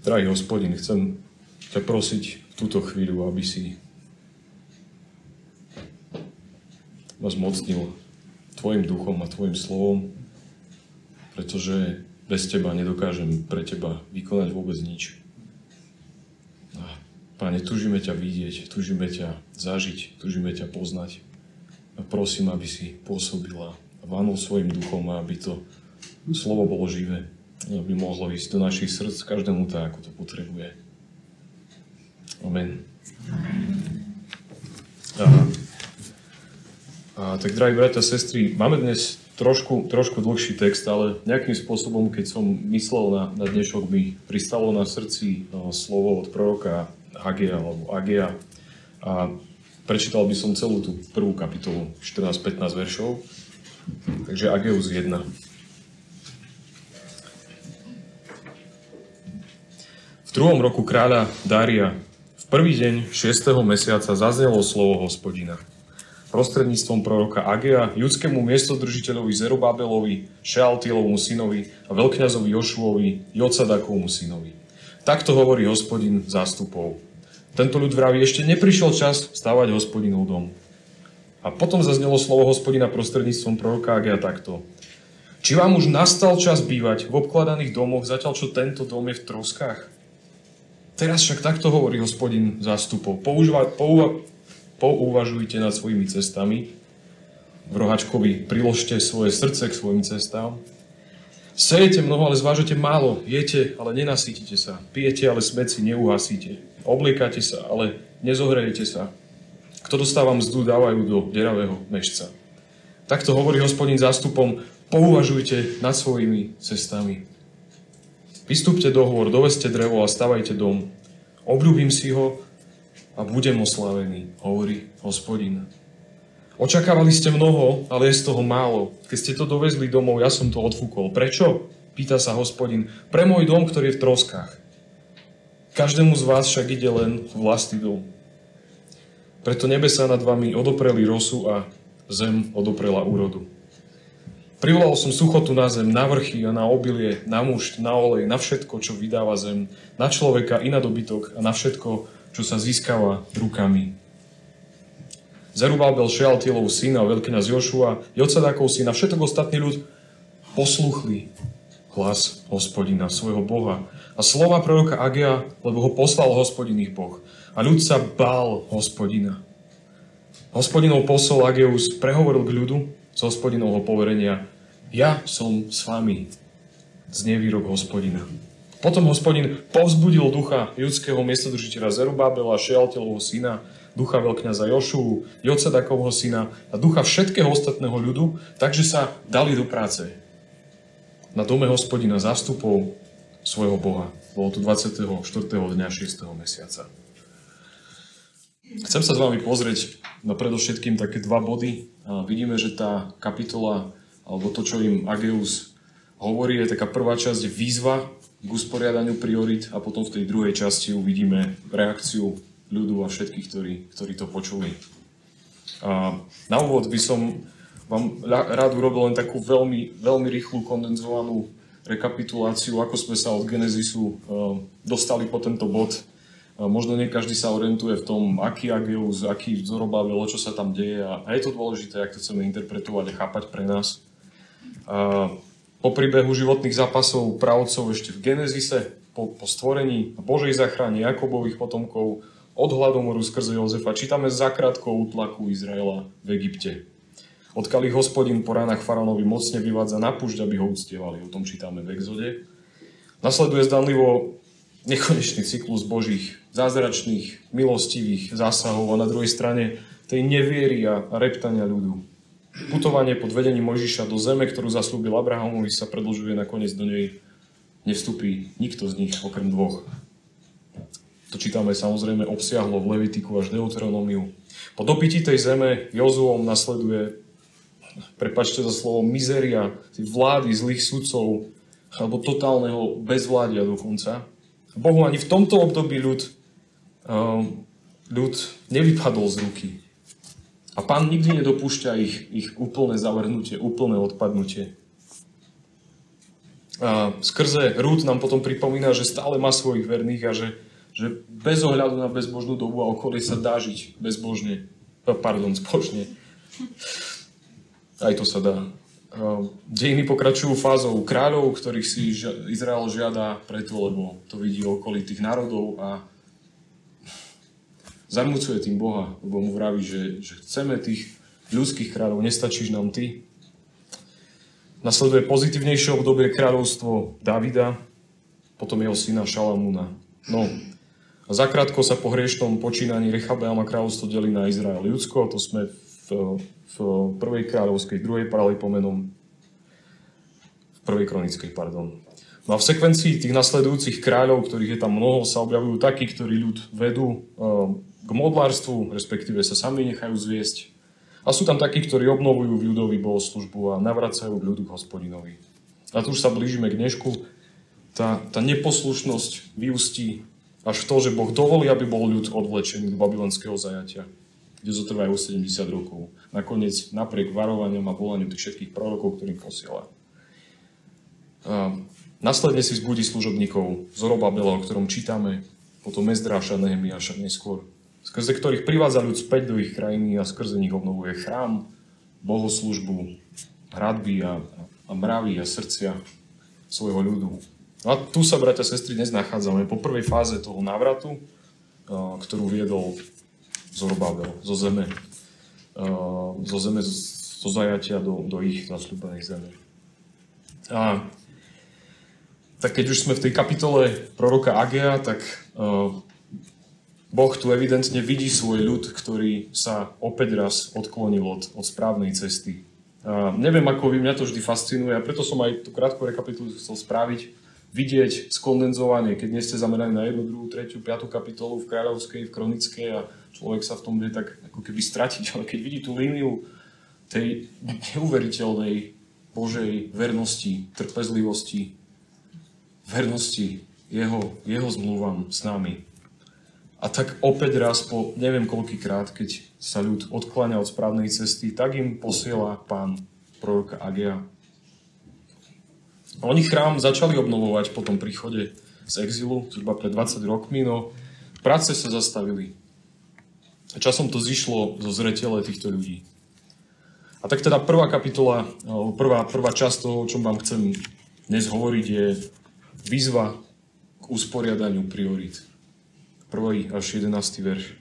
Drahý Hospodin, chcem ťa prosiť v túto chvíľu, aby si ma zmocnil tvojim duchom a tvojim slovom, pretože bez teba nedokážem pre teba vykonať vôbec nič. Pane, túžime ťa vidieť, túžime ťa zažiť, túžime ťa poznať. A prosím, aby si pôsobila a vánul svojim duchom a aby to slovo bolo živé, aby mohlo ísť do našich srdc každému tak, ako to potrebuje. Amen. Tak, drahí bratia a sestry, máme dnes trošku dlhší text, ale nejakým spôsobom, keď som myslel na dnešok, mi pristalo na srdci slovo od proroka Hagea alebo Agea a prečítal by som celú tú prvú kapitolu, 14-15 veršov. Takže Ageus 1. V 2. roku kráľa Dária v prvý deň 6. mesiaca zaznelo slovo Hospodina prostredníctvom proroka Agea judskému miestodržiteľovi Zerubábelovi, Šealtielovmu synovi a veľkňazovi Jošuovi, Jocadakovmu synovi. Takto hovorí Hospodin zástupov. Tento ľud vraví, ešte neprišiel čas stavať Hospodinov dom. A potom zaznelo slovo Hospodina prostredníctvom proroka Agea takto. Či vám už nastal čas bývať v obkladaných domoch, zatiaľ čo tento dom je v troskách? Teraz však takto hovorí Hospodin zástupov. Pouvažujte nad svojimi cestami. V rohačkovi priložte svoje srdce k svojim cestám. Sejete mnoho, ale zvážete málo. Jete, ale nenasítite sa. Pijete, ale smäd si neuhasíte. Obliekate sa, ale nezohrejete sa. Kto dostáva mzdu, dávajú do deravého mešca. Takto hovorí Hospodin zástupom. Pouvažujte nad svojimi cestami. Vystúpte do hôr, doveste drevo a stavajte dom. Obľúbim si ho a budem oslávený, hovorí Hospodin. Očakávali ste mnoho, ale je z toho málo. Keď ste to dovezli domov, ja som to odfúkol. Prečo? Pýta sa Hospodin. Pre môj dom, ktorý je v troskách. Každému z vás však ide len vlastný dom. Preto nebesá nad vami odopreli rosu a zem odoprela úrodu. Privolal som suchotu na zem, na vrchy a na obilie, na mušť, na olej, na všetko, čo vydáva zem, na človeka i na dobytok a na všetko, čo sa získava rukami. Zerubábel, Šealtielov syn a veľkňaz Jošua, Jocadakov syn a všetok ostatný ľud posluchli hlas Hospodina, svojho Boha a slova proroka Agea, lebo ho poslal Hospodin ich Boh. A ľud sa bál Hospodina. Hospodinov posol Ageus prehovoril k ľudu z Hospodinovho poverenia. Ja som s vami, znie výrok Hospodina. Potom Hospodin povzbudil ducha judského miestodržiteľa Zerubábela, Šealtielovho syna, ducha veľkňaza Jošuu, Jocadakovho syna a ducha všetkého ostatného ľudu, takže sa dali do práce na dome Hospodina zástupov svojho Boha. Bolo to 24. dňa 6. mesiaca. Chcem sa s vami pozrieť na predovšetkým také dva body. A vidíme, že tá kapitola, alebo to, čo im Ageus hovorí, je taká prvá časť výzva k usporiadaniu priorit a potom v tej druhej časti uvidíme reakciu ľudu a všetkých, ktorí to počuli. A na úvod by som vám rád urobil len takú veľmi, veľmi rýchlu kondenzovanú rekapituláciu, ako sme sa od Genezisu dostali po tento bod. Možno nie každý sa orientuje v tom, aký Ageus, aký Zorobabel, čo sa tam deje a je to dôležité, ak to chceme interpretovať a chápať pre nás. Po príbehu životných zápasov pravcov ešte v Genezise, po stvorení Božej záchrane Jakobových potomkov, od hladomoru skrze Jozefa, čítame zakrátko útlaku Izraela v Egypte. Odkiaľ ich Hospodin po ranách faraónovi mocne vyvádza na púšť, aby ho uctievali. O tom čítame v Exode. Nasleduje zdanlivo nekonečný cyklus Božích zázračných, milostivých zásahov a na druhej strane tej neviery a reptania ľudu. Putovanie pod vedením Mojžiša do zeme, ktorú zaslúbil Abrahamovi, sa predĺžuje, nakoniec do nej nevstupí nikto z nich okrem dvoch. To čítame samozrejme obsiahlo v Levitiku až Deuteronómiu. Po dopití tej zeme Jozuom nasleduje, prepáčte za slovo, mizéria, vlády zlých sudcov alebo totálneho bezvládia dokonca. Bohu ani v tomto období ľud nevypadol z ruky. A Pán nikdy nedopúšťa ich úplné zavrhnutie, úplné odpadnutie. A skrze Rút nám potom pripomína, že stále má svojich verných a že bez ohľadu na bezbožnú dobu a okolie sa dá žiť zbožne. Aj to sa dá. Dejiny pokračujú fázou kráľov, ktorých si Izrael žiada preto, lebo to vidí okolitých národov a zarmucuje tým Boha, lebo mu vraví, že chceme tých ľudských kráľov, nestačíš nám ty. Nasleduje pozitívnejšie obdobie kráľovstvo Davida, potom jeho syna Šalamúna. No, a zakrátko sa po hriešnom počínaní Rechabeama kráľovstvo delí na Izrael Judsko, to sme v prvej kráľovskej, druhej paralipomenom, v prvej kronickej, pardon. No a v sekvencii tých nasledujúcich kráľov, ktorých je tam mnoho, sa objavujú takí, ktorí ľud vedú k modlárstvu, respektíve sa sami nechajú zviesť. A sú tam takí, ktorí obnovujú v ľudovi bohoslúžbu a navracajú k ľudu k Hospodinovi. A tu už sa blížime k dnešku. Tá neposlušnosť vyústí až v to, že Boh dovolí, aby bol ľud odvlečený do babylonského zajatia, kde zotrvajú 70 rokov. Nakoniec, napriek varovaniam a volaniu tých všetkých prorokov, ktorým posiela. Následne si vzbudí služobníkov Zorobabela, o ktorom čítame, potom Ezdráša, Nehemiáša neskôr, skrze ktorých privádza ľud späť do ich krajiny a skrze nich obnovuje chrám, bohoslúžbu, hradby a mravy a srdcia svojho ľudu. No a tu sa, bratia a sestry, dnes nachádzame po prvej fáze toho návratu, ktorú viedol Zorobabel zo zeme, zo zajatia do ich zasľúbenej zeme. A tak keď už sme v tej kapitole proroka Agea, tak Boh tu evidentne vidí svoj ľud, ktorý sa opäť raz odklonil od správnej cesty. Neviem, ako vy, mňa to vždy fascinuje a preto som aj tú krátku rekapituláciu chcel spraviť, vidieť skondenzovanie, keď nie ste zameraní na 1, 2, 3, 5 kapitolu v kráľovskej, v kronickej a človek sa v tom vie tak ako keby stratiť, ale keď vidí tú líniu tej neuveriteľnej Božej vernosti, trpezlivosti, vernosti jeho zmluvám s nami. A tak opäť raz po neviem koľkýkrát, keď sa ľud odkláňa od správnej cesty, tak im posiela Pán proroka Agea. Oni chrám začali obnovovať po tom príchode z exilu, zhruba pred 20 rokmi, no práce sa zastavili. A časom to zišlo zo zretele týchto ľudí. A tak teda prvá kapitola, prvá časť toho, o čom vám chcem dnes hovoriť, je výzva k usporiadaniu priorít. 1. až 11. verš.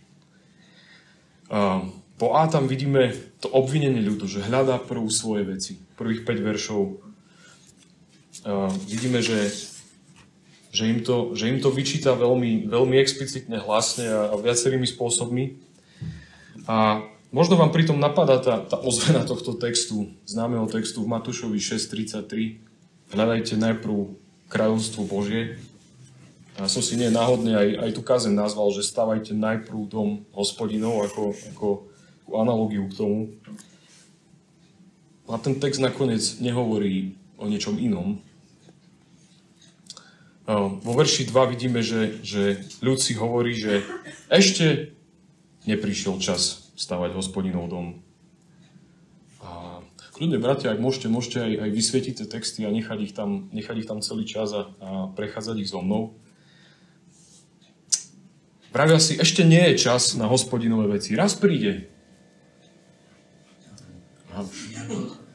Po A tam vidíme to obvinenie ľudu, že hľadá prvú svoje veci. Prvých 5 veršov vidíme, že im to vyčíta veľmi, veľmi explicitne, hlasne a viacerými spôsobmi. A možno vám pritom napadá tá ozvena tohto textu, známeho textu v Matúšovi 6.33. Hľadajte najprv kráľovstvo Božie. Ja som si nie náhodne aj tú kázeň nazval, že stavajte najprv dom Hospodinov ako analogiu k tomu. A ten text nakoniec nehovorí o niečom inom. Vo verši 2 vidíme, že ľud si hovorí, že ešte neprišiel čas stavať Hospodinov dom. A kľudne, bratia, ak môžete aj vysvietiť tie texty a nechať ich tam celý čas a prechádzať ich so mnou. Pravia si, ešte nie je čas na Hospodinové veci. Raz príde.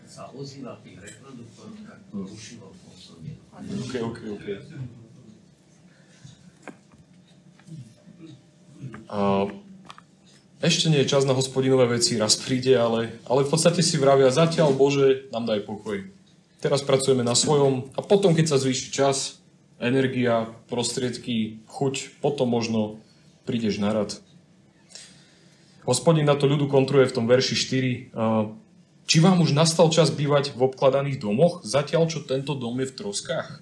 Sa ozýva tých reproduktoroch, ako rušivo pôsobie. OK. Ešte nie je čas na Hospodinové veci, raz príde, ale v podstate si vravia, zatiaľ Bože, nám daj pokoj. Teraz pracujeme na svojom a potom, keď sa zvýši čas, energia, prostriedky, chuť, potom možno prídeš na rad. Hospodin na to ľudu kontruje v tom verši 4. Či vám už nastal čas bývať v obkladaných domoch, zatiaľ čo tento dom je v troskách?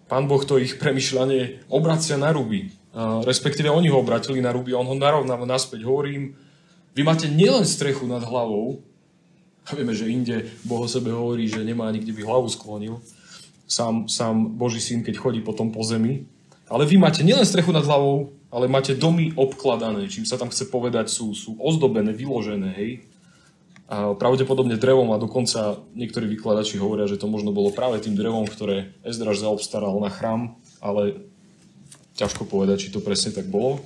Pán Boh to ich premyšľanie obracia na ruby. Respektíve oni ho obratili na ruby a on ho narovnáva naspäť. Hovorím, vy máte nielen strechu nad hlavou, a vieme, že inde Boh o sebe hovorí, že nemá nikde by hlavu sklonil, sám Boží syn, keď chodí potom po zemi. Ale vy máte nielen strechu nad hlavou, ale máte domy obkladané. Čím sa tam chce povedať, sú ozdobené, vyložené, hej. a pravdepodobne drevom a dokonca niektorí vykladači hovoria, že to možno bolo práve tým drevom, ktoré Ezdraž zaobstaral na chrám, ale ťažko povedať, či to presne tak bolo.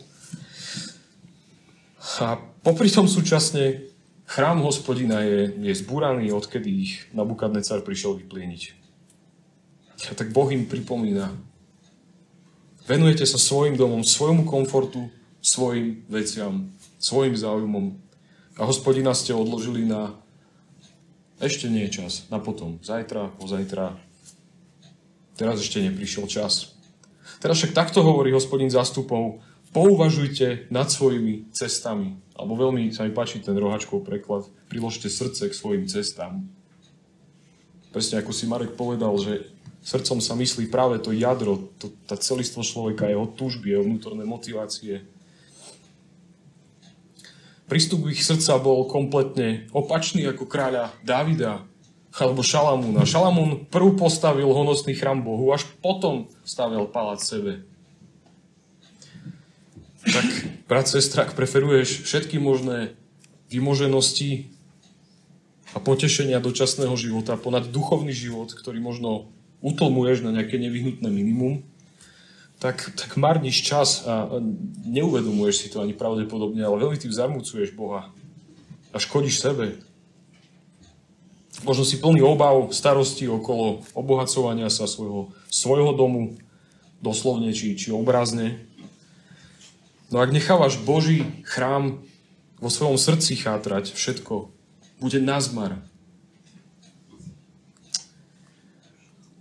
A popri tom súčasne chrám Hospodina je zbúraný, odkedy ich Nabukadnecar prišiel vyplieniť. A tak Boh im pripomína: venujete sa svojim domom, svojmu komfortu, svojim veciam, svojim záujmom. A Hospodina ste odložili na ešte nie je čas, na potom, zajtra, pozajtra. Teraz ešte neprišiel čas. Teraz však takto hovorí Hospodin zástupov: pouvažujte nad svojimi cestami. Alebo veľmi sa mi páči ten Rohačkov preklad: priložte srdce k svojim cestám. Presne ako si Marek povedal, že srdcom sa myslí práve to jadro, tá celistvo človeka, jeho túžby, jeho vnútorné motivácie. Prístup ich srdca bol kompletne opačný ako kráľa Dávida alebo Šalamúna. Šalamún prv postavil honosný chrám Bohu, až potom stavial palác sebe. Tak, brat, sestra, ak preferuješ všetky možné vymoženosti a potešenia dočasného života ponad duchovný život, ktorý možno utlmuješ na nejaké nevyhnutné minimum, tak marníš čas a neuvedomuješ si to ani pravdepodobne, ale veľmi tým zarmúcuješ Boha a škodíš sebe. Možno si plný obav, starostí okolo obohacovania sa svojho domu, doslovne či obrazne. No ak nechávaš Boží chrám vo svojom srdci chátrať, všetko bude nazmar.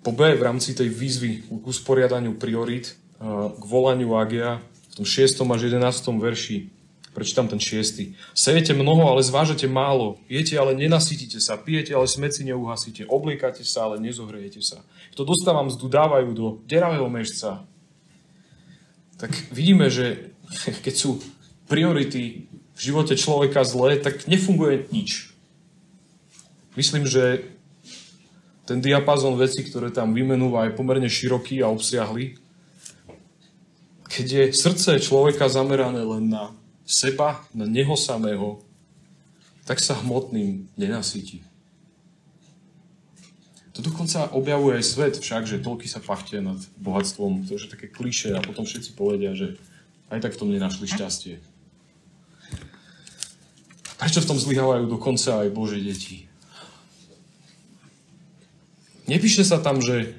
Po B v rámci tej výzvy k usporiadaniu priorít, k volaniu Agea, v tom 6. až 11. verši, prečítam ten 6. Sejete mnoho, ale zvážete málo. Jete, ale nenasítite sa. Pijete, ale smeci neuhasíte. Obliekate sa, ale nezohrejete sa. Kto dostáva mzdu, dávajú do deravého mešca. Tak vidíme, že keď sú priority v živote človeka zlé, tak nefunguje nič. Myslím, že ten diapazon vecí, ktoré tam vymenúva, je pomerne široký a obsiahly. Keď je srdce človeka zamerané len na seba, na neho samého, tak sa hmotným nenasíti. To dokonca objavuje aj svet však, že toľky sa pachtia nad bohatstvom. To je také klišé a potom všetci povedia, že aj tak v tom nenašli šťastie. Prečo v tom zlyhávajú dokonca aj Božie deti? Nepíše sa tam, že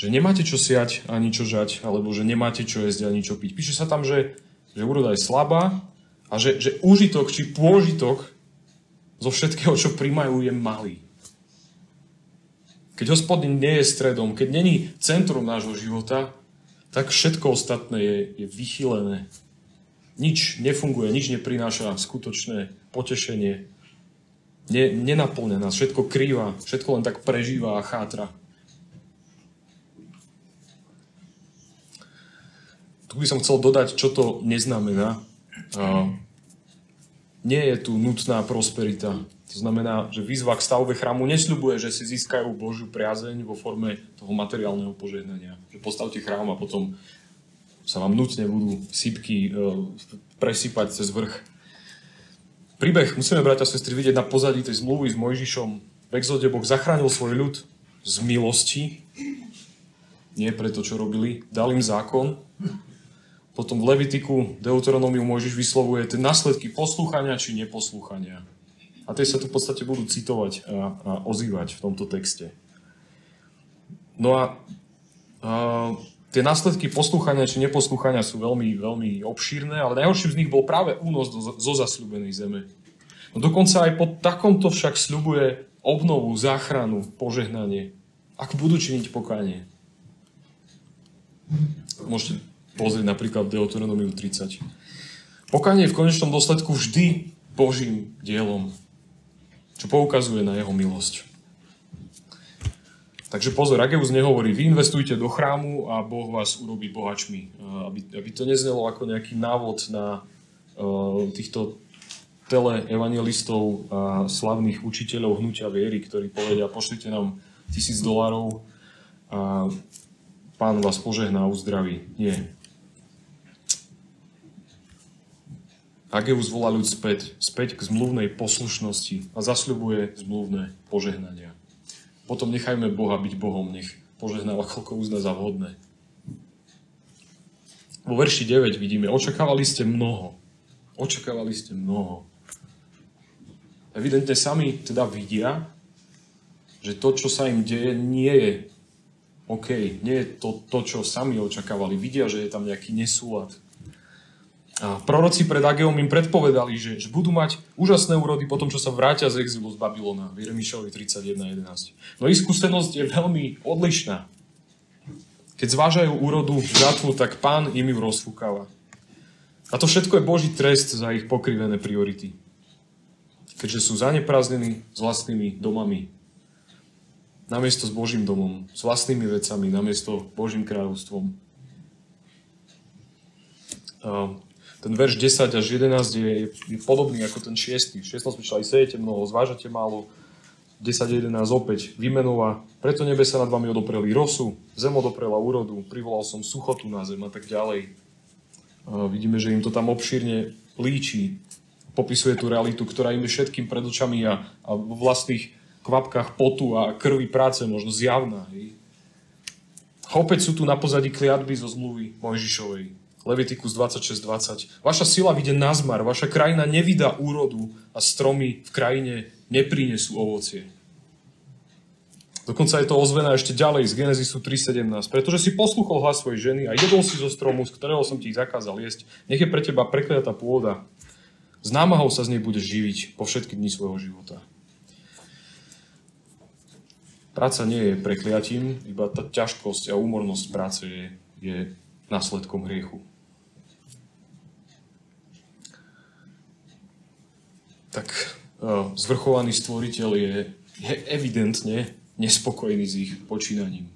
nemáte čo siať ani čo žať, alebo že nemáte čo jesť ani čo piť. Píše sa tam, že úroda je slabá a že úžitok či pôžitok zo všetkého, čo primajú, je malý. Keď Hospodin nie je stredom, keď není centrum nášho života, tak všetko ostatné je vychylené. Nič nefunguje, nič neprináša skutočné potešenie. Nenaplňa nás, všetko krýva, všetko len tak prežíva a chátra. Tu by som chcel dodať, čo to neznamená. Nie je tu nutná prosperita. To znamená, že výzva k stavbe chrámu nesľubuje, že si získajú Božiu priazeň vo forme toho materiálneho požehnania. Že postavte chrám a potom sa vám nutne budú sypky presypať cez vrch. Príbeh musíme, bratia a sestry, vidieť na pozadí tej zmluvy s Mojžišom. V Exode Boh zachránil svoj ľud z milosti, nie preto, čo robili. Dal im zákon. Potom v Levitiku, Deuteronómiu Mojžiš vyslovuje tie následky poslúchania či neposlúchania. A tie sa tu v podstate budú citovať a ozývať v tomto texte. No a tie následky poslúchania či neposlúchania sú veľmi, veľmi obšírne, ale najhorším z nich bol práve únos zo zasľúbenej zeme. No dokonca aj po takomto však sľubuje obnovu, záchranu, požehnanie, ak budú činiť pokánie. Môžete pozrieť napríklad Deuteronómiu 30. Pokánie je v konečnom dôsledku vždy Božím dielom, čo poukazuje na jeho milosť. Takže pozor, Ageus nehovorí, vy investujte do chrámu a Boh vás urobí bohačmi. Aby to neznelo ako nejaký návod na týchto teleevangelistov a slavných učiteľov hnutia viery, ktorí povedia, pošlite nám $1000 a Pán vás požehná a uzdraví. Nie. Ageus volá ľud späť k zmluvnej poslušnosti a zasľubuje zmluvné požehnania. Potom nechajme Boha byť Bohom, nech požehnáva, koľko uzná za vhodné. Vo verši 9 vidíme, očakávali ste mnoho. Evidentne sami teda vidia, že to, čo sa im deje, nie je OK. Nie je to, čo sami očakávali. Vidia, že je tam nejaký nesúlad. A proroci pred Ageom im predpovedali, že budú mať úžasné úrody po tom, čo sa vrátia z exilu z Babylona. V Jeremišovi 31.11. No ich skúsenosť je veľmi odlišná. Keď zvážajú úrodu žatvu, tak Pán im ju rozfúkava. A to všetko je Boží trest za ich pokrivené priority. Keďže sú zaneprázdnení s vlastnými domami. Namiesto s Božím domom, s vlastnými vecami, namiesto Božím kráľovstvom. Ten verš 10 až 11 je podobný ako ten 6. V 6. sme čítali, sejete mnoho, zvážate málo. 10.11 opäť vymenova. Preto nebe sa nad vami odopreli rosu, zem odoprela úrodu, privolal som suchotu na zem a tak ďalej. Vidíme, že im to tam obšírne líči. Popisuje tú realitu, ktorá im je všetkým pred očami a vo vlastných kvapkách potu a krvi práce možno zjavná. Hej. Opäť sú tu na pozadí kliatby zo zmluvy Mojžišovej. Levitikus 26.20. Vaša sila vyjde nazmar, vaša krajina nevydá úrodu a stromy v krajine neprinesú ovocie. Dokonca je to ozvená ešte ďalej z Genezisu 3.17. Pretože si poslúchol hlas svojej ženy a jedol si zo stromu, z ktorého som ti zakázal jesť, nech je pre teba prekliatá pôda. S námahou sa z nej budeš živiť po všetky dni svojho života. Práca nie je prekliatím, iba tá ťažkosť a úmornosť práce je následkom hriechu. Tak zvrchovaný stvoriteľ je evidentne nespokojný s ich počínaním.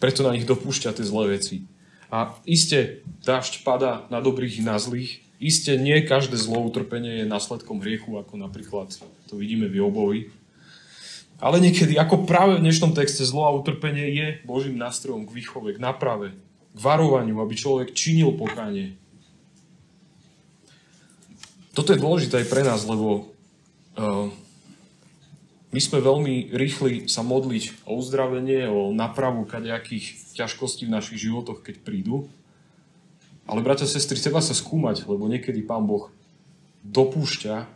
Preto na nich dopúšťa tie zlé veci. A iste dážď padá na dobrých i na zlých. Iste nie každé zlé utrpenie je následkom hriechu, ako napríklad to vidíme v Jobovi. Ale niekedy, ako práve v dnešnom texte, zlo a utrpenie je Božím nástrojom k výchove, k náprave, k varovaniu, aby človek činil pokánie. Toto je dôležité aj pre nás, lebo my sme veľmi rýchli sa modliť o uzdravenie, o napravu kadejakých ťažkostí v našich životoch, keď prídu. Ale bratia a sestry, treba sa skúmať, lebo niekedy Pán Boh dopúšťa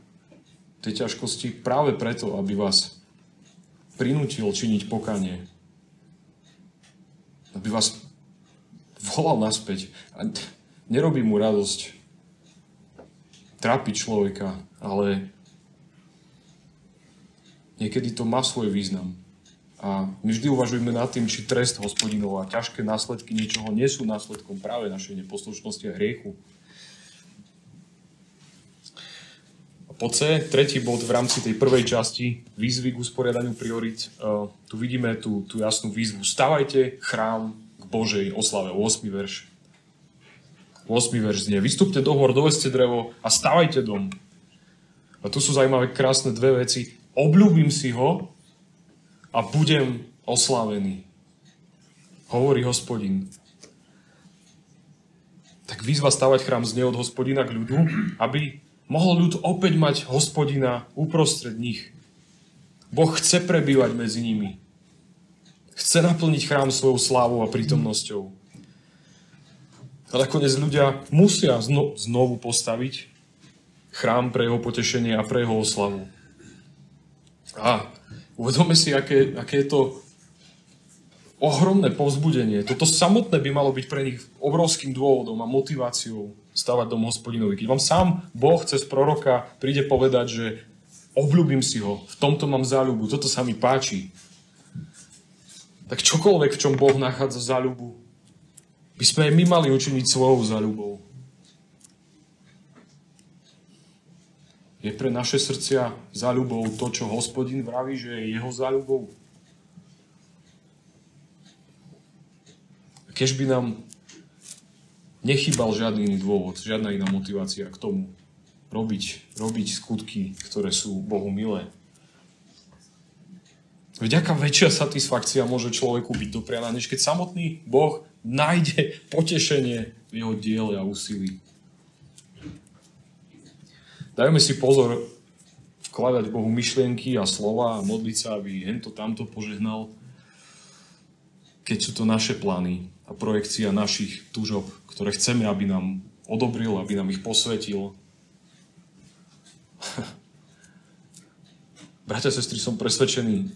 tie ťažkosti práve preto, aby vás prinútil činiť pokánie. Aby vás volal naspäť. A nerobí mu radosť trápiť človeka, ale niekedy to má svoj význam. A my vždy uvažujeme nad tým, či trest Hospodinov a ťažké následky niečoho nie sú následkom práve našej neposlušnosti a hriechu. A po C, tretí bod v rámci tej prvej časti výzvy k usporiadaniu priorit. Tu vidíme tú jasnú výzvu. Stavajte chrám k Božej oslave. 8. verš. 8. verš znie. Vystúpte do hôr, doveste drevo a stavajte dom. A tu sú zaujímavé, krásne dve veci. Obľúbim si ho a budem oslávený. Hovorí Hospodin. Tak výzva stavať chrám znie od Hospodina k ľudu, aby mohol ľud opäť mať Hospodina uprostred nich. Boh chce prebývať medzi nimi. Chce naplniť chrám svojou slávou a prítomnosťou. A nakoniec ľudia musia znovu postaviť chrám pre jeho potešenie a pre jeho oslavu. A uvedome si, aké je to ohromné povzbudenie. Toto samotné by malo byť pre nich obrovským dôvodom a motiváciou stavať dom Hospodinovi. Keď vám sám Boh cez proroka príde povedať, že obľúbim si ho, v tomto mám záľubu, toto sa mi páči, tak čokoľvek, v čom Boh nachádza záľubu, by sme aj my mali učiniť svojou záľubou. Je pre naše srdcia záľubou to, čo Hospodin vraví, že je jeho záľubou? A keď by nám nechýbal žiadny iný dôvod, žiadna iná motivácia k tomu robiť skutky, ktoré sú Bohu milé. Vďaka väčšia satisfakcia môže človeku byť doprianá, než keď samotný Boh nájde potešenie v jeho diele a úsilí. Dajme si pozor vkladať Bohu myšlienky a slova a modliť sa, aby hento tamto požehnal, keď sú to naše plány a projekcia našich túžob, ktoré chceme, aby nám odobril, aby nám ich posvetil. Bratia a sestry, som presvedčený,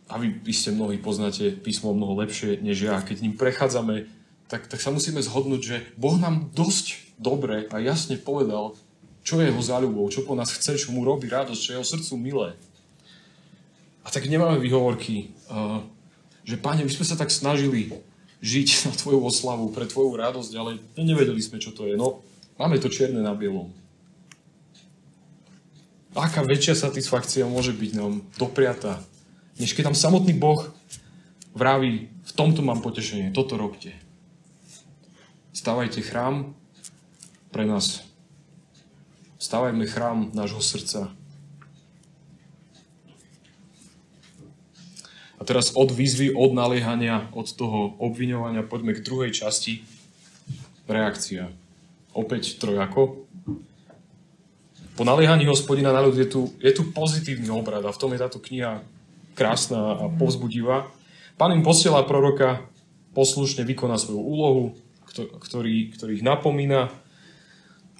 a vy iste mnohí poznáte písmo mnoho lepšie než ja. Keď ním prechádzame, tak sa musíme zhodnúť, že Boh nám dosť dobre a jasne povedal, čo je jeho záľubou, čo po nás chce, čo mu robí radosť, čo je jeho srdcu milé. A tak nemáme výhovorky, že Pane, my sme sa tak snažili žiť na tvoju oslavu, pre tvoju radosť, ale nevedeli sme, čo to je. No, máme to čierne na bielom. Aká väčšia satisfakcia môže byť nám dopriatá, než keď tam samotný Boh vraví, v tomto mám potešenie, toto robte. Stavajte chrám pre nás. Stavajme chrám nášho srdca. A teraz od výzvy, od naliehania, od toho obviňovania poďme k druhej časti. Reakcia. Opäť trojako. Po naliehaní Hospodina na ľud je tu pozitívny obrad a v tom je táto kniha krásna a povzbudivá. Pán im posiela proroka, poslušne vykoná svoju úlohu, ktorý ich napomína,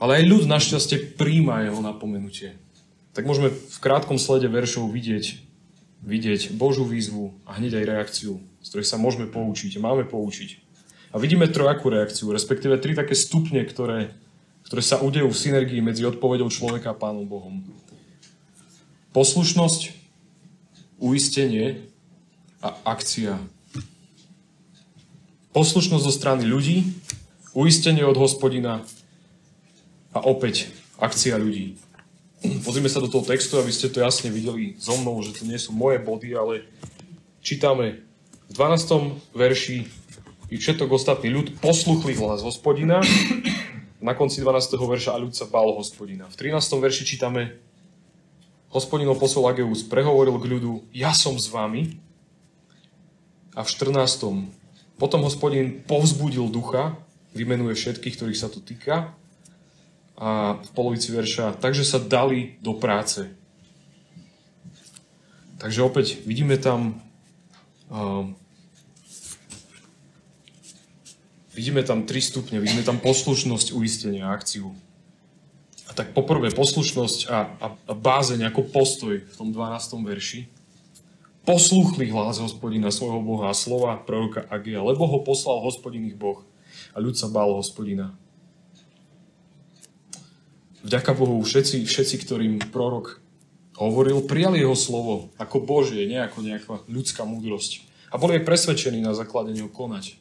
ale aj ľud našťastie príjma jeho napomenutie. Tak môžeme v krátkom slede veršov vidieť Božú výzvu a hneď aj reakciu, z ktorej sa môžeme poučiť, máme poučiť. A vidíme trojakú reakciu, respektíve 3 také stupne, ktoré sa udejú v synergii medzi odpoveďou človeka a Pánom Bohom. Poslušnosť, uistenie a akcia. Poslušnosť zo strany ľudí, uistenie od Hospodina a opäť akcia ľudí. Pozrime sa do toho textu, aby ste to jasne videli so mnou, že to nie sú moje body, ale čítame v 12. verši i všetok ostatný ľud posluchli hlas Hospodina. Na konci 12. verša a ľud sa bál Hospodina. V 13. verši čítame Hospodinov posol Ageus prehovoril k ľudu, ja som s vami. A v 14. Potom Hospodin povzbudil ducha, vymenuje všetkých, ktorých sa to týka. A v polovici verša, takže sa dali do práce. Takže opäť vidíme tam tri stupne, vidíme tam poslušnosť, uistenie a akciu. A tak poprvé poslušnosť a bázeň ako postoj v tom 12. verši. Poslúchli hlas Hospodina svojho Boha a slova proroka Agea, lebo ho poslal Hospodin ich Boh a ľud sa bál Hospodina. Vďaka Bohu všetci, ktorým prorok hovoril, prijali jeho slovo ako Božie, nie ako nejaká ľudská múdrosť. A boli aj presvedčení na základe neho konať.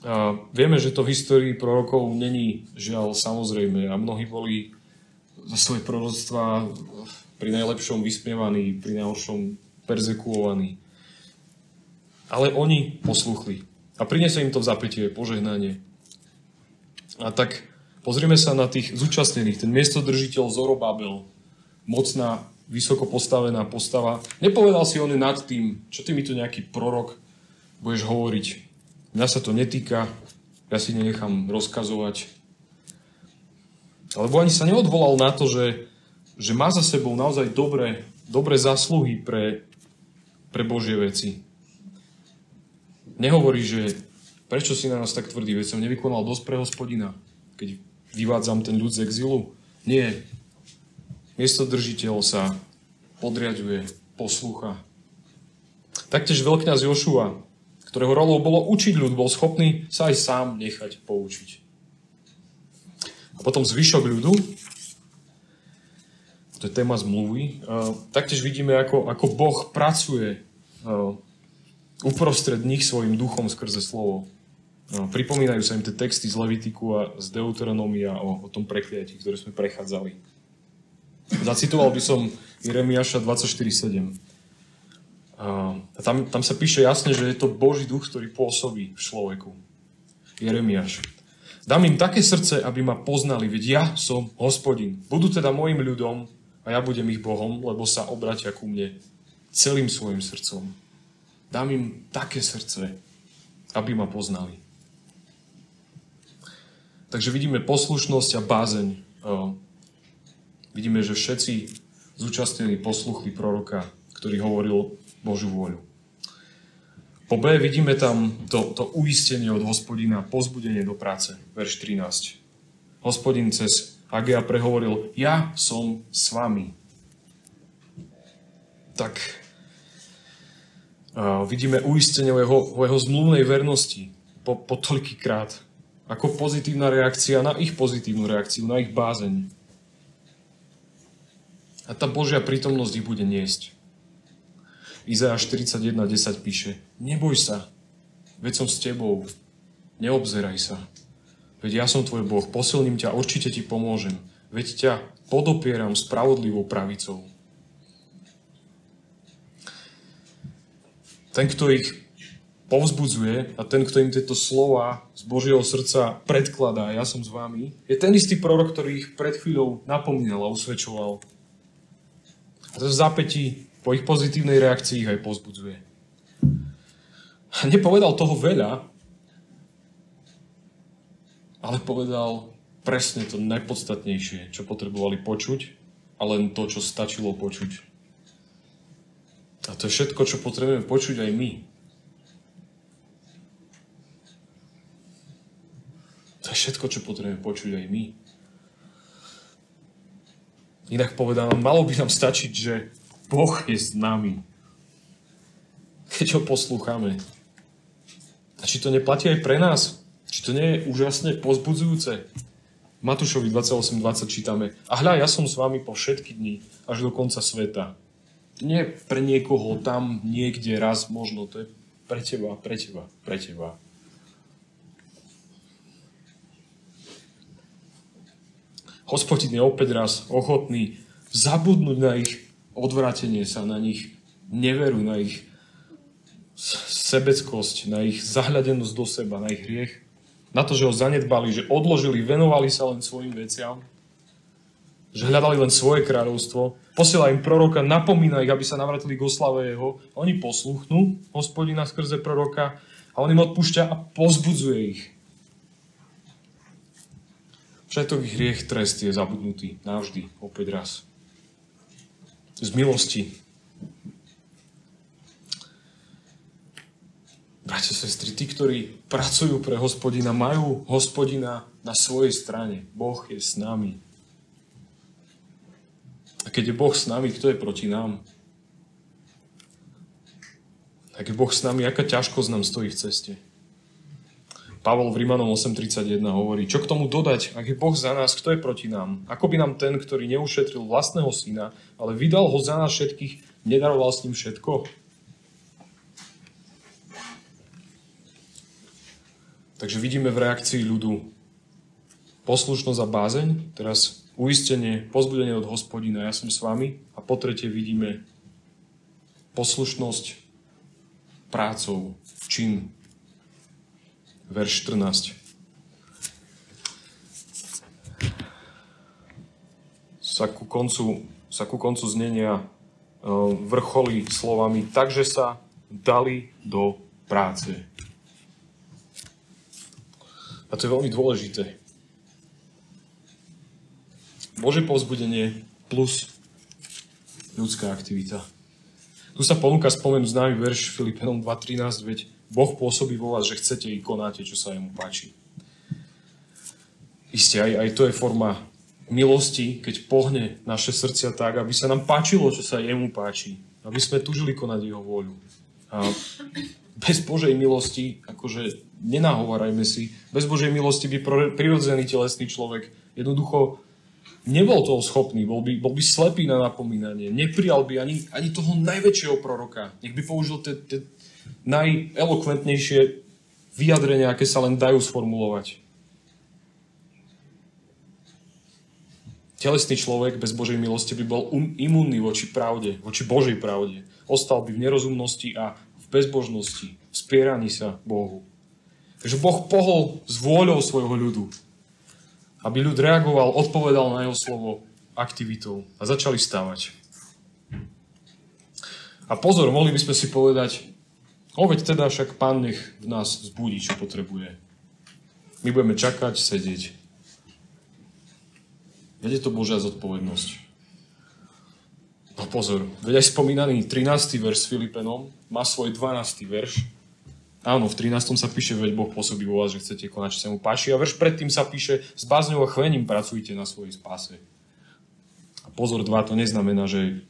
A vieme, že to v histórii prorokov není žiaľ samozrejme a mnohí boli za svoje proroctvá pri najlepšom vysmievaní, pri najhoršom perzekuovaní. Ale oni posluchli a priniesie im to v zapätie požehnanie. A tak pozrieme sa na tých zúčastnených. Ten miestodržiteľ Zorobabel, mocná, vysoko postavená postava. Nepovedal si on nad tým, čo ty mi tu nejaký prorok budeš hovoriť. Mňa sa to netýka, ja si nenechám rozkazovať. Alebo ani sa neodvolal na to, že má za sebou naozaj dobré zásluhy pre Božie veci. Nehovorí, že prečo si na nás tak tvrdý, veď som nevykonal dosť pre Hospodina, keď vyvádzam ten ľud z exilu. Nie. Miestodržiteľ sa podriaďuje, poslúcha. Taktiež veľkňaz Jošua, ktorého rolou bolo učiť ľud, bol schopný sa aj sám nechať poučiť. A potom zvyšok ľudu, to je téma zmluvy, taktiež vidíme, ako Boh pracuje uprostred nich svojim duchom skrze slovo. Pripomínajú sa im tie texty z Levitiku a z Deuteronomia o tom prekliatí, ktoré sme prechádzali. Zacitoval by som Jeremiáša 24:7. Tam sa píše jasne, že je to Boží duch, ktorý pôsobí v človeku. Jeremiáš. Dám im také srdce, aby ma poznali, veď ja som Hospodin. Budú teda mojim ľudom a ja budem ich Bohom, lebo sa obratia ku mne celým svojim srdcom. Dám im také srdce, aby ma poznali. Takže vidíme poslušnosť a bázeň. Vidíme, že všetci zúčastnení posluchli proroka, ktorý hovoril Božiu vôľu. Po B vidíme tam to uistenie od Hospodina, povzbudenie do práce, verš 13. Hospodin cez Agea prehovoril, ja som s vami. Tak vidíme uistenie o jeho zmluvnej vernosti po toľkýkrát, ako pozitívna reakcia na ich pozitívnu reakciu, na ich bázeň. A tá Božia prítomnosť ich bude niesť. Izajáš 41:10 píše, neboj sa, veď som s tebou, neobzeraj sa. Veď ja som tvoj Boh, posilním ťa, určite ti pomôžem. Veď ťa podopieram spravodlivou pravicou. Ten, kto ich povzbudzuje a ten, kto im tieto slova z Božieho srdca predkladá, ja som s vami, je ten istý prorok, ktorý ich pred chvíľou napomínal a usvedčoval. A to v zápätí po ich pozitívnej reakcii ich aj povzbudzuje. A nepovedal toho veľa, ale povedal presne to najpodstatnejšie, čo potrebovali počuť, a len to, čo stačilo počuť. A to je všetko, čo potrebujeme počuť aj my. To je všetko, čo potrebujeme počuť aj my. Inak povedané, malo by nám stačiť, že Boh je s nami. Keď ho poslúchame. A či to neplatí aj pre nás? Či to nie je úžasne povzbudzujúce? V Matúšovi 28:20 čítame, a hľa, ja som s vami po všetky dni, až do konca sveta. Nie pre niekoho tam, niekde, raz, možno. To je pre teba, pre teba, pre teba. Hospodin je opäť raz ochotný zabudnúť na ich odvrátenie sa, na ich neveru, na ich sebeckosť, na ich zahľadenosť do seba, na ich hriech. Na to, že ho zanedbali, že odložili, venovali sa len svojim veciam, že hľadali len svoje kráľovstvo. Posiela im proroka, napomína ich, aby sa navrátili k oslave jeho. Oni posluchnú Hospodina skrze proroka a on im odpúšťa a povzbudzuje ich. Všetok ich hriech, trest je zabudnutý navždy, opäť raz. Z milosti. Bratia, sestry, tí, ktorí pracujú pre Hospodina, majú Hospodina na svojej strane. Boh je s nami. A keď je Boh s nami, kto je proti nám? A keď je Boh s nami, aká ťažkosť nám stojí v ceste? Pavol v Rímanom 8:31 hovorí, čo k tomu dodať, ak je Boh za nás, kto je proti nám? Ako by nám ten, ktorý neušetril vlastného syna, ale vydal ho za nás všetkých, nedaroval s ním všetko? Takže vidíme v reakcii ľudu poslušnosť a bázeň, teraz uistenie, povzbudenie od Hospodina, ja som s vami, a po tretie vidíme poslušnosť prácou, čin. Verš 14. Sa ku koncu znenia vrcholí slovami, takže sa dali do práce. A to je veľmi dôležité. Božie povzbudenie plus ľudská aktivita. Tu sa ponúka spomenúť známy verš Filipenom 2:13, veď Boh pôsobí vo vás, že chcete i konáte, čo sa jemu páči. Isté, aj to je forma milosti, keď pohne naše srdcia tak, aby sa nám páčilo, čo sa jemu páči. Aby sme túžili konať jeho vôľu. A bez Božej milosti, akože nenahovárajme si, bez Božej milosti by prirodzený telesný človek jednoducho nebol toho schopný, bol by slepý na napomínanie, neprijal by ani toho najväčšieho proroka. Nech by použil tie najelokventnejšie vyjadrenia, aké sa len dajú sformulovať. Telesný človek bez Božej milosti by bol imúnny voči pravde, voči Božej pravde. Ostal by v nerozumnosti a v bezbožnosti, v spieraní sa Bohu. Takže Boh pohol s vôľou svojho ľudu, aby ľud reagoval, odpovedal na jeho slovo aktivitou a začali stavať. A pozor, mohli by sme si povedať, veď teda však Pán nech v nás vzbudí, čo potrebuje. My budeme čakať, sedieť. Veď je to Božia zodpovednosť. No pozor, veď aj spomínaný 13. verš s Filipenom má svoj 12. verš. Áno, v 13. sa píše, veď Boh pôsobí vo vás, že chcete konať, čo sa mu páči. A verš predtým sa píše, s bázňou a chvením pracujte na svojej spáse. A pozor, 2 to neznamená, že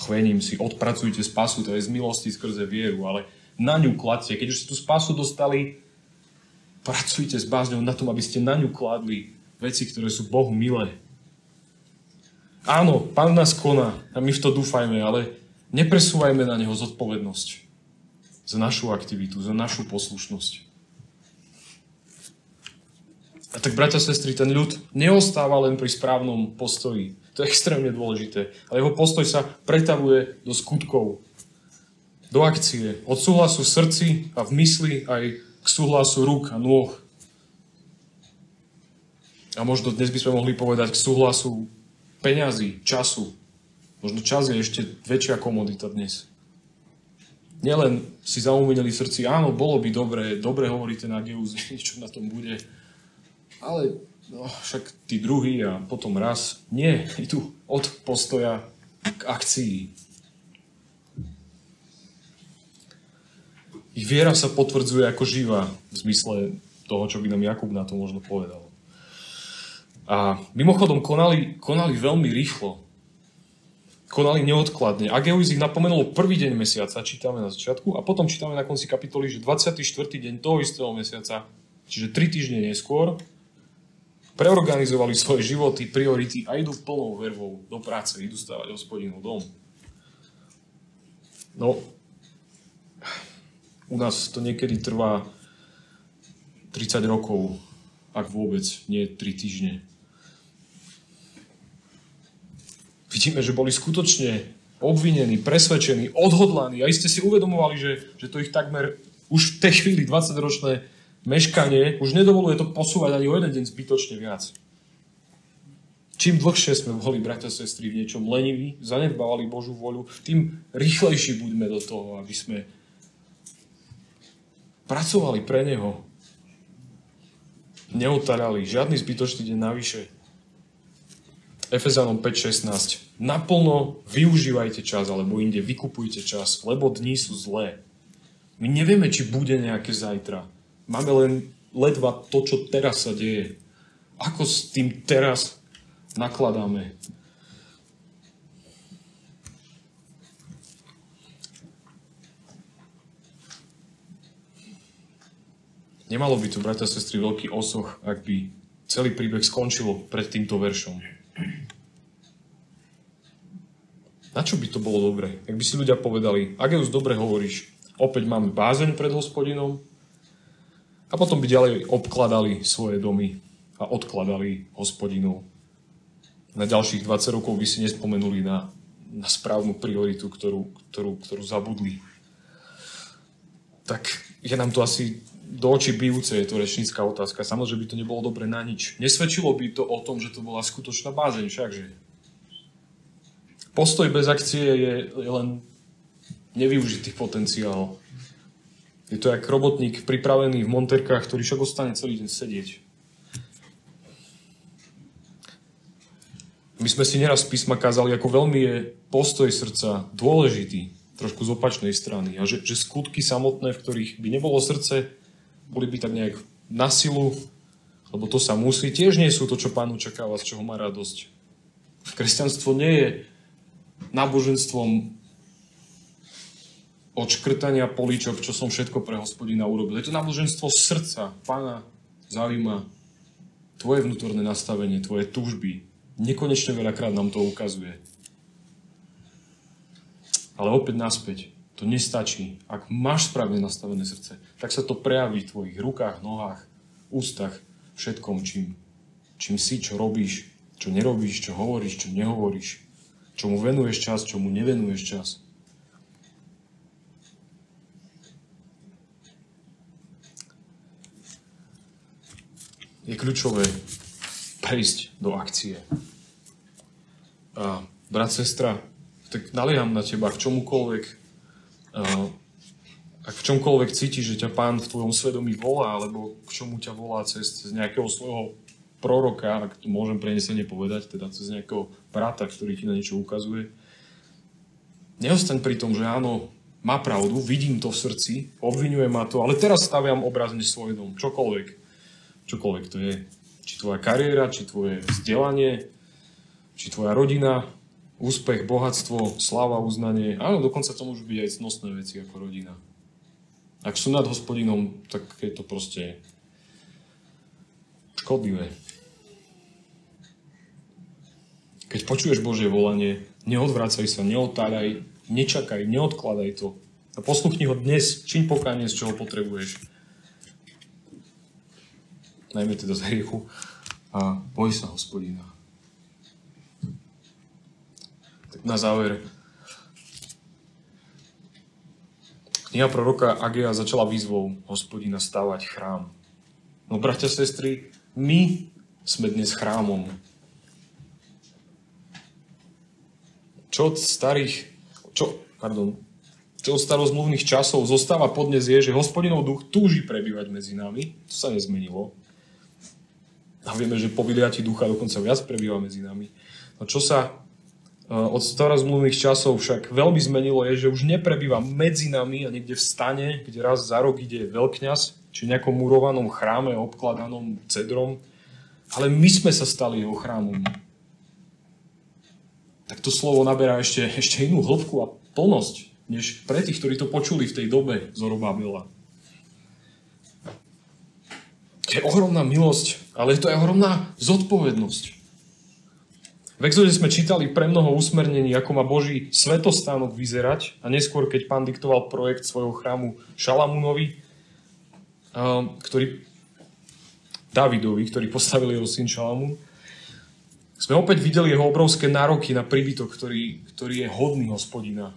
chvením si odpracujte spásu, to je z milosti skrze vieru, ale na ňu kladte. Keď už ste tú spásu dostali, pracujte s bázňou na tom, aby ste na ňu kladli veci, ktoré sú Bohu milé. Áno, Pán nás koná a my v to dúfajme, ale nepresúvajme na neho zodpovednosť za našu aktivitu, za našu poslušnosť. A tak, bratia a sestry, ten ľud neostáva len pri správnom postoji. To je extrémne dôležité. Ale jeho postoj sa pretavuje do skutkov, do akcie. Od súhlasu v srdci a v mysli aj k súhlasu rúk a nôh. A možno dnes by sme mohli povedať k súhlasu peňazí, času. Možno čas je ešte väčšia komodita dnes. Nielen si zaumienili v srdci, áno, bolo by dobre hovoriť ten ageus, niečo na tom bude. Ale však tí druhí a potom raz. Nie, idú od postoja k akcii. Ich viera sa potvrdzuje ako živá v zmysle toho, čo by nám Jakub na to možno povedal. A mimochodom konali veľmi rýchlo. Konali neodkladne. Ageus ich napomenulo prvý deň mesiaca, čítame na začiatku, a potom čítame na konci kapitoly, že 24. deň toho istého mesiaca, čiže 3 týždne neskôr, preorganizovali svoje životy, priority a idú plnou vervou do práce, idú stavať Hospodinov dom. No, u nás to niekedy trvá 30 rokov, ak vôbec, nie 3 týždne. Vidíme, že boli skutočne obvinení, presvedčení, odhodlaní a iste si uvedomovali, že to ich takmer už v tej chvíli 20-ročné meškanie už nedovoluje to posúvať ani o jeden deň zbytočne viac. Čím dlhšie sme boli, bratia a sestry, v niečom leniví, zanedbávali Božiu voľu, tým rýchlejší buďme do toho, aby sme pracovali pre Neho. Neotarali žiadny zbytočný deň navyše. Efezanom 5.16. Naplno využívajte čas, alebo inde vykupujte čas, lebo dni sú zlé. My nevieme, či bude nejaké zajtra. Máme len ledva to, čo teraz sa deje. Ako s tým teraz nakladáme? Nemalo by tu, bratia a sestry, veľký osoch, ak by celý príbeh skončil pred týmto veršom. Na čo by to bolo dobre? Ak by si ľudia povedali, Ageus, dobre hovoríš, opäť máme bázeň pred Hospodinom, a potom by ďalej obkladali svoje domy a odkladali Hospodinov. Na ďalších 20 rokov by si nespomenuli na správnu prioritu, ktorú zabudli. Tak je nám to asi do očí bijúce, je to rečnícka otázka. Samozrejme by to nebolo dobre na nič. Nesvedčilo by to o tom, že to bola skutočná bázeň, všakže. Postoj bez akcie je len nevyužitý potenciál. Je to jak robotník pripravený v monterkách, ktorý však ostane celý deň sedieť. My sme si neraz z písma kázali, ako veľmi je postoj srdca dôležitý, trošku z opačnej strany. A že skutky samotné, v ktorých by nebolo srdce, boli by tak nejak na silu, lebo to sa musí, tiež nie sú to, čo Pán očakáva, z čoho má radosť. Kresťanstvo nie je náboženstvom odškrtania políčok, čo som všetko pre Hospodina urobil. Je to náboženstvo srdca. Pána zaujíma tvoje vnútorné nastavenie, tvoje túžby. Nekonečne veľakrát nám to ukazuje. Ale opäť naspäť, to nestačí. Ak máš správne nastavené srdce, tak sa to prejaví v tvojich rukách, nohách, ústach, všetkom, čím si, čo robíš, čo nerobíš, čo hovoríš, čo nehovoríš, čomu venuješ čas, čomu nevenuješ čas. Je kľúčové prejsť do akcie. A brat, sestra, tak nalieham na teba, k čomukoľvek, ak v čomkoľvek cítiš, že ťa Pán v tvojom svedomí volá, alebo k čomu ťa volá cez nejakého svojho proroka, ak to môžem prenesene povedať, teda cez nejakého brata, ktorý ti na niečo ukazuje. Neostaň pri tom, že áno, má pravdu, vidím to v srdci, obviňuje ma to, ale teraz staviam obrazne svoj dom, čokoľvek to je. Či tvoja kariéra, či tvoje vzdelanie, či tvoja rodina, úspech, bohatstvo, sláva, uznanie. Áno, dokonca to môžu byť aj cnostné veci ako rodina. Ak sú nad Hospodinom, tak je to proste škodlivé. Keď počuješ Božie volanie, neodvracaj sa, neotáľaj, nečakaj, neodkladaj to. A posluchni ho dnes, čiň pokánie, z čoho potrebuješ. Najmä teda z hriechu. A boj sa Hospodina. Tak na záver. Kniha proroka Agea začala výzvou Hospodina stavať chrám. No, bratia, sestry, my sme dnes chrámom. Čo od starozmluvných časov zostáva podnes je, že Hospodinov duch túži prebývať medzi nami. To sa nezmenilo. A vieme, že po vyliati ducha dokonca viac prebýva medzi nami. No čo sa od starozmluvných časov však veľmi zmenilo je, že už neprebýva medzi nami a niekde v stane, kde raz za rok ide veľkňaz, či nejakom murovanom chráme obkladanom cedrom, ale my sme sa stali jeho chrámom. Tak to slovo naberá ešte inú hĺbku a plnosť, než pre tých, ktorí to počuli v tej dobe Zorobabela. Je ohromná milosť, ale je to aj ohromná zodpovednosť. V Exode sme čítali pre mnoho usmernení, ako má Boží svetostánok vyzerať, a neskôr, keď Pán diktoval projekt svojho chrámu Šalamúnovi, Dávidovi, ktorý postavil jeho syn Šalamún, sme opäť videli jeho obrovské nároky na príbytok, ktorý je hodný Hospodina,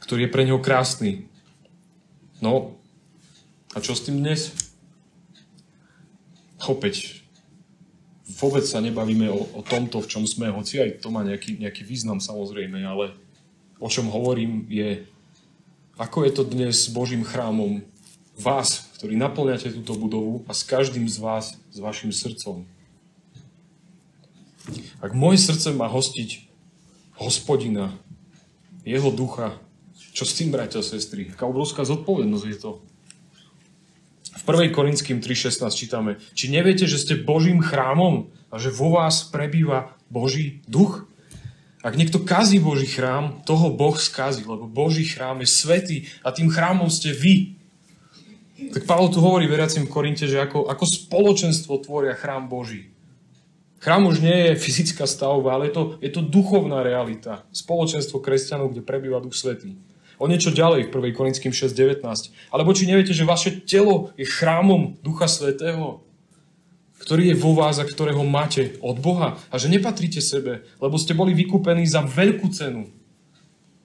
ktorý je pre neho krásny. No, a čo s tým dnes? Opäť, vôbec sa nebavíme o tomto, v čom sme, hoci aj to má nejaký význam samozrejme, ale o čom hovorím je, ako je to dnes s Božím chrámom vás, ktorí naplňate túto budovu a s každým z vás, s vašim srdcom. Ak moje srdce má hostiť Hospodina, jeho ducha, čo s tým, bratia a sestry? Aká obrovská zodpovednosť je to? V 1. Korinským 3.16 čítame: Či neviete, že ste Božím chrámom a že vo vás prebýva Boží duch? Ak niekto kazí Boží chrám, toho Boh skazí, lebo Boží chrám je svätý a tým chrámom ste vy. Tak Pavol tu hovorí veriacim v Korinte, že ako spoločenstvo tvoria chrám Boží. Chrám už nie je fyzická stavba, ale je to duchovná realita. Spoločenstvo kresťanov, kde prebýva Duch Svätý. O niečo ďalej v 1. Korinským 6.19. Alebo či neviete, že vaše telo je chrámom Ducha Svätého, ktorý je vo vás a ktorého máte od Boha, a že nepatríte sebe, lebo ste boli vykúpení za veľkú cenu.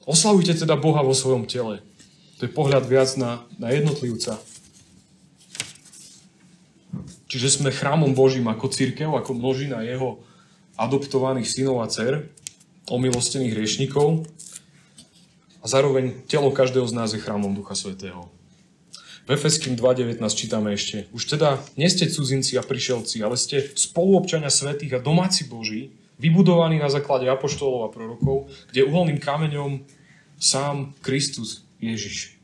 Oslavujte teda Boha vo svojom tele. To je pohľad viac na jednotlivca. Čiže sme chrámom Božím ako cirkev, ako množina jeho adoptovaných synov a dcer, omilostených hriešnikov, a zároveň telo každého z nás je chrámom Ducha Svätého. V Efeským 2.19 čítame ešte: Už teda nie ste cudzinci a prišelci, ale ste spoluobčania svätých a domáci Boží, vybudovaní na základe apoštolov a prorokov, kde uholným kameňom sám Kristus Ježiš.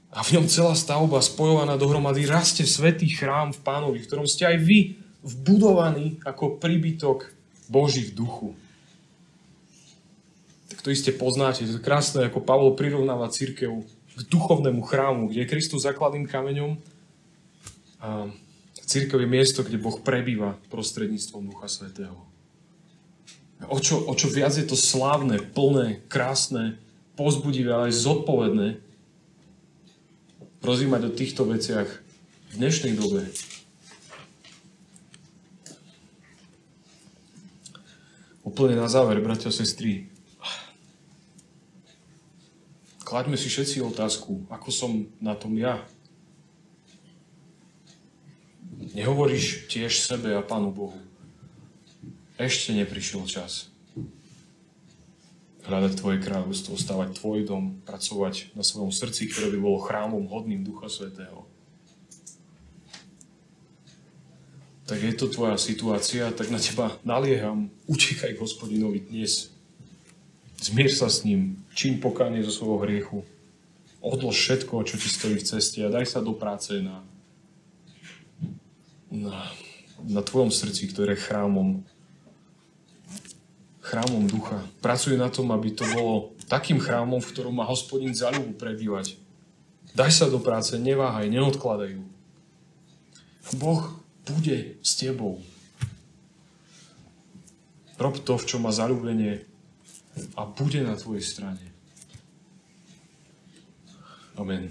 A v ňom celá stavba spojovaná dohromady rastie svätý chrám v Pánovi, v ktorom ste aj vy vbudovaní ako príbytok Boží v duchu. Tak to iste poznáte, to je krásne, ako Pavol prirovnáva cirkev k duchovnému chrámu, kde je Kristus základným kameňom a cirkev je miesto, kde Boh prebýva prostredníctvom Ducha Svätého. O čo viac je to slávne, plné, krásne, povzbudivé, ale aj zodpovedné rozímať o týchto veciach v dnešnej dobe. Úplne na záver, bratia a sestry, klaďme si všetci otázku, ako som na tom ja. Nehovoríš tiež sebe a Pánu Bohu: ešte neprišiel čas hľadať Tvoje kráľovstvo, stavať Tvoj dom, pracovať na svojom srdci, ktoré by bolo chrámom hodným Ducha Svätého. tak je to tvoja situácia, tak na teba nalieham, utekaj k Hospodinovi dnes. Zmier sa s ním, čiň pokánie zo svojho hriechu. Odlož všetko, čo ti stojí v ceste a daj sa do práce na tvojom srdci, ktoré je chrámom ducha. Pracuj na tom, aby to bolo takým chrámom, v ktorom má Hospodin záľubu prebývať. Daj sa do práce, neváhaj, neodkladaj ju. Boh bude s tebou. Rob to, v čom má zaľúbenie a bude na tvojej strane. Amen.